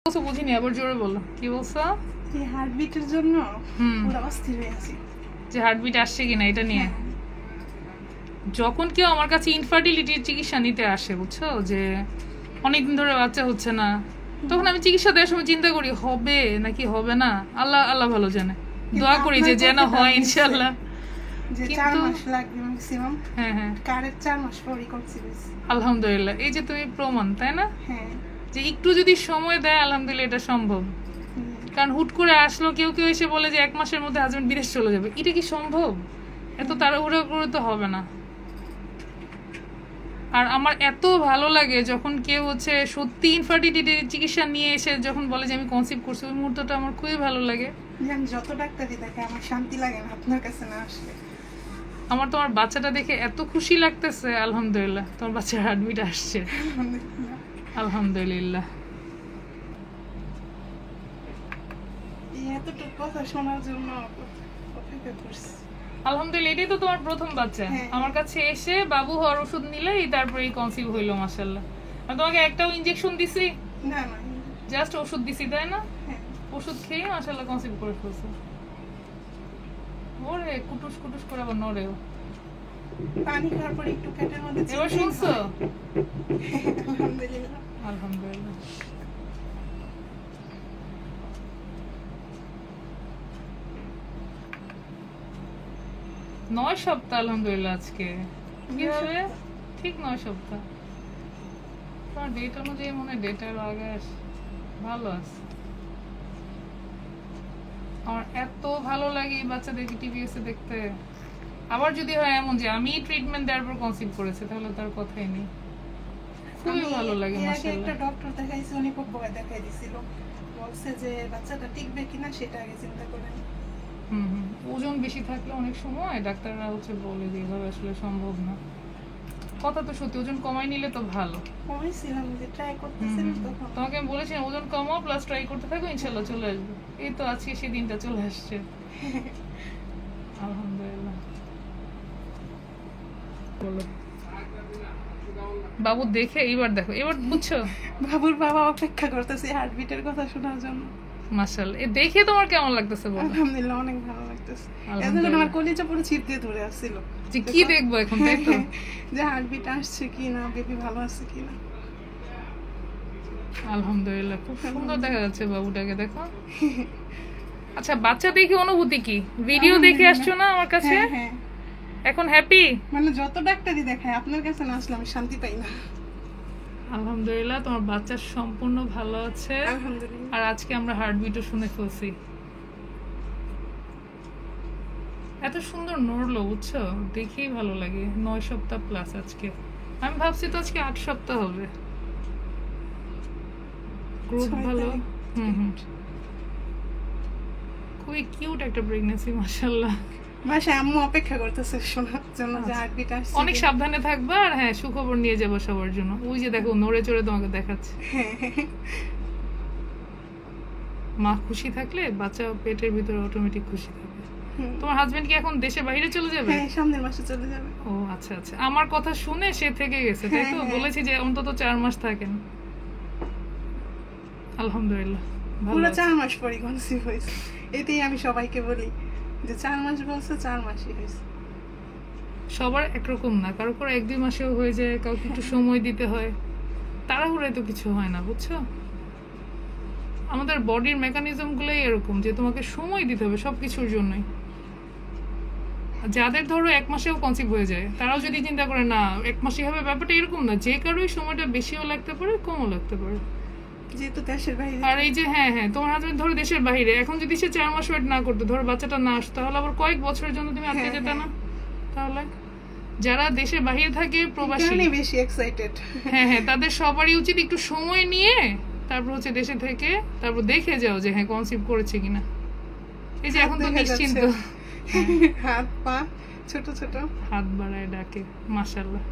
বলছো বুঝিনি, আবার জোরে বলো। কি বলছো? এই হার্টবিটের জন্য পুরো অস্থির হয়ে আছি যে হার্টবিট আসছে কিনা এটা নিয়ে। যখন কেউ আমার কাছে ইনফার্টিলিটির চিকিৎসা নিতে আসে, বুঝছো, যে অনেকদিন ধরে বাচ্চা হচ্ছে না, তখন আমি চিকিৎসা দেওয়ার সময় চিন্তা করি হবে নাকি হবে না, আল্লাহ আল্লাহ ভালো জানে। দোয়া করি যে যেন হয় ইনশাআল্লাহ। যে 4 মাস লাগবে ম্যাক্সিমাম। হ্যাঁ হ্যাঁ, কারের 4 মাস পরই কনসিভ। আলহামদুলিল্লাহ। এই যে তুমি প্রমাণ, তাই না, হ্যাঁ, যে একটু যদি সময় দেয় আলহামদুলিল্লাহ এটা সম্ভব। কারণ হুট করে আসলো, কেউ কেউ এসে বলে যে 1 মাসের মধ্যে হাজবেন্ড বিদেশ চলে যাবে, এটা কি সম্ভব? এত তাড়াহুড়ো করে তো হবে না। আর আমার এত ভালো লাগে যখন কেউ হচ্ছে সত্যি ইনফার্টিলিটির চিকিৎসা নিয়ে এসে যখন বলে যে আমি কনসিভ করছি, ওই মুহূর্তটা আমার খুবই ভালো লাগে। আমি যত ডাক্তারই দেখে আমার শান্তি লাগে না আপনার কাছে না আসলে। আমার তোমার বাচ্চাটা দেখে এত খুশি লাগতেছে, আলহামদুলিল্লাহ। তোমার বাচ্চার হার্টবিট আসছে, আলহামদুলিল্লাহ। এই এতটুকু কথা শোনার জন্য অপেক্ষা করছি। আলহামদুলিল্লাহ, এটাই তো তোমার প্রথম বাচ্চা। হ্যাঁ। আমার কাছে এসে বাবু হওয়ার ওষুধ নিলেই তারপরেই কনসিভ হইলো, মাশাআল্লাহ। আমি তোমাকে একটাও ইনজেকশন দিছি না না, জাস্ট ওষুধ দিছি, তাই না? হ্যাঁ, ওষুধ খেয়ে মাশাআল্লাহ কনসিভ করে ফেলছে। ওরে কুটুস কুটুস করে আবার নড়েও। পানি খাওয়ার পরে একটু পেটের মধ্যে এবার চিনচিন শুনছো? হয়। আলহামদুলিল্লাহ। আলহামদুলিল্লাহ। নয় সপ্তাহ আলহামদুলিল্লাহ আজকে। কিভাবে? ঠিক 9 সপ্তাহ। তোমার ডেট অনুযায়ী মনে হয় ডেটের আগে আসে। ভালো আছে। আমার এত ভালো লাগে এই বাচ্চাদেরকে টিভিএসে দেখতে। আবার যদি হয় এমন যে আমি ট্রিটমেন্ট দেওয়ার পর কনসিভ করেছে, তাহলে তার কথাই নেই। খুবই ভালো লাগে এর আগে মাশাআল্লাহ। একটা ডক্টর দেখাইছি, উনি খুব ভয় দেখাই দিছিল। বলছে যে বাচ্চাটা টিকবে কিনা সেটা আগে চিন্তা করেন। ওজন বেশি থাকলে অনেক সময় ডাক্তাররা হচ্ছে বলে যে এভাবে আসলে সম্ভব না। কথা তো সত্যি, ওজন কমাই নিলে তো ভালো। কমাইছিলাম যে ট্রাই করতেছিলাম তখন। তোমাকে আমি বলেছিলাম ওজন কমাও প্লাস ট্রাই করতে থাকো, ইনশাল্লাহ চলে আসবে। এই তো আজকে সেই দিনটা চলে আসছে, আলহামদুলিল্লাহ। বলো বাবু দেখে এইবার দেখো, এবার বুঝছো? বাবুর বাবা অপেক্ষা করতেছে হার্টবিটের কথা শোনার জন্য। মাশাআল্লাহ, এ দেখে তোমার কেমন লাগতেছে বলো? আলহামদুলিল্লাহ, অনেক ভালো লাগতেছে। আলহামদুলিল্লাহ। এজন্য আমার কলিজা পুরো ছিপ দিয়ে ধরে আসছিল যে কি দেখবো এখন, তাই তো? যে হার্টবিট আসছে কিনা, বেবি ভালো আছে কিনা। আলহামদুলিল্লাহ, খুব সুন্দর দেখা যাচ্ছে বাবুটাকে, দেখো। আচ্ছা, বাচ্চা দেখে অনুভূতি কি? ভিডিও দেখে আসছো না আমার কাছে? হ্যাঁ হ্যাঁ, এখন হ্যাপি? মানে যত ডাক্তারই দেখায় আপনার কাছে না আসলে আমি শান্তি পাই না। আলহামদুলিল্লাহ, তোমার বাচ্চা সম্পূর্ণ ভালো আছে। আলহামদুলিল্লাহ। আর আজকে আমরা হার্টবিটও শুনে ফেলছি। এত সুন্দর নড়লো, বুঝছো, দেখেই ভালো লাগে। 9 সপ্তাহ প্লাস আজকে। আমি ভাবছি তো আজকে 8 সপ্তাহ হবে। গ্রোথ 6 ভালো। তারিখ। খুবই কিউট একটা প্রেগন্যান্সি, মাশাআল্লাহ। বাসায় আম্মু অপেক্ষা করতেছে শোনার জন্য যে হার্টবিট আসছে। অনেক সাবধানে থাকবা, আর হ্যাঁ, সুখবর নিয়ে যাবো সবার জন্য। ওই যে দেখো নড়ে চড়ে তোমাকে দেখাচ্ছে। মা খুশি থাকলে বাচ্চা পেটের ভিতরে অটোমেটিক খুশি থাকবে। তোমার হাজবেন্ড কি এখন দেশে বাইরে চলে যাবে? হ্যাঁ, সামনের মাসে চলে যাবে। ও আচ্ছা আচ্ছা, আমার কথা শুনে সে থেকে গেছে, তাই তো? বলেছি যে অন্তত 4 মাস থাকেন। আলহামদুলিল্লাহ, ভালো পুরো আছে। 4 মাস পরই কনসিভ হয়েছে। এটাই আমি সবাইকে বলি যে 4 মাস বলছে, 4 মাসই হয়েছে। সবার একরকম না, কারো কারো 1-2 মাসেও হয়ে যায়, কাউকে একটু সময় দিতে হয়। তাড়াহুড়ায় তো কিছু হয় না, বুঝছো? আমাদের বডির মেকানিজম গুলোই এরকম যে তোমাকে সময় দিতে হবে সবকিছুর জন্যই। যাদের ধরো 1 মাসেও কনসিভ হয়ে যায়, তারাও যদি চিন্তা করে না 1 মাসই হবে, ব্যাপারটা এরকম না। যে কারোই সময়টা বেশিও লাগতে পারে, কমও লাগতে পারে। যেহেতু দেশের বাইরে। আর এই যে হ্যাঁ হ্যাঁ, তোমার হাজবেন্ড ধরো দেশের বাইরে, এখন যদি সে 4 মাস ওয়েট না করতো, ধরো বাচ্চাটা না আসতো, তাহলে আবার কয়েক বছরের জন্য তুমি আটকে যেতে না। তাহলে যারা দেশের বাইরে থাকে, প্রবাসী, আমি বেশি এক্সাইটেড। হ্যাঁ হ্যাঁ, তাদের সবারই উচিত একটু সময় নিয়ে তারপর হচ্ছে দেশে থেকে তারপর দেখে যাও যে হ্যাঁ কনসিভ করেছে কিনা। এই যে এখন তো নিশ্চিন্ত, হাত পা ছোট ছোট, হাত বাড়ায় ডাকে, মাশাআল্লাহ।